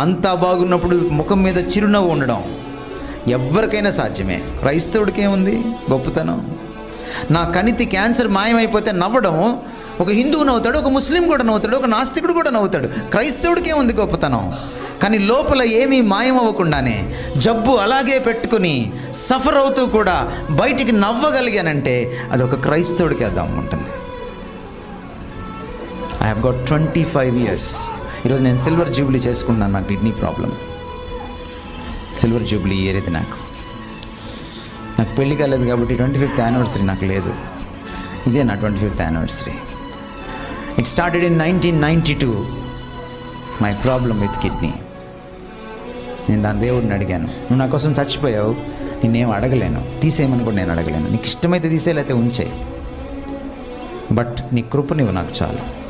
అంతా బాగున్నప్పుడు ముఖం మీద చిరునవ్వు ఉండడం ఎవరికైనా సాధ్యమే. క్రైస్తవుడికి ఏముంది గొప్పతనం? నా కణితి క్యాన్సర్ మాయమైపోతే నవ్వడం ఒక హిందువు నవ్వుతాడు, ఒక ముస్లిం కూడా నవ్వుతాడు, ఒక నాస్తికుడు కూడా నవ్వుతాడు. క్రైస్తవుడికే ఉంది గొప్పతనం. కానీ లోపల ఏమీ మాయమవ్వకుండానే జబ్బు అలాగే పెట్టుకుని సఫర్ అవుతూ కూడా బయటికి నవ్వగలిగానంటే అది ఒక క్రైస్తవుడికి అర్థం ఉంటుంది. I have got 25 years. ఈరోజు నేను సిల్వర్ జూబ్లీ చేసుకున్నాను. నా kidney problem silver Jubilee year ఇది. నాకు పెళ్లి కాలేదు కాబట్టి 25th anniversary నాకు లేదు. ఇదే నా 25th anniversary. It started in 1992. My problem with kidney. నేను దాని దేవుడిని అడిగాను, నువ్వు నా కోసం చచ్చిపోయావు, నేనేం అడగలేను, తీసేయమని కూడా నేను అడగలేను. నీకు ఇష్టమైతే తీసేయలేకపోతే ఉంచేయి, బట్ నీ కృప నీవు నాకు చాలు.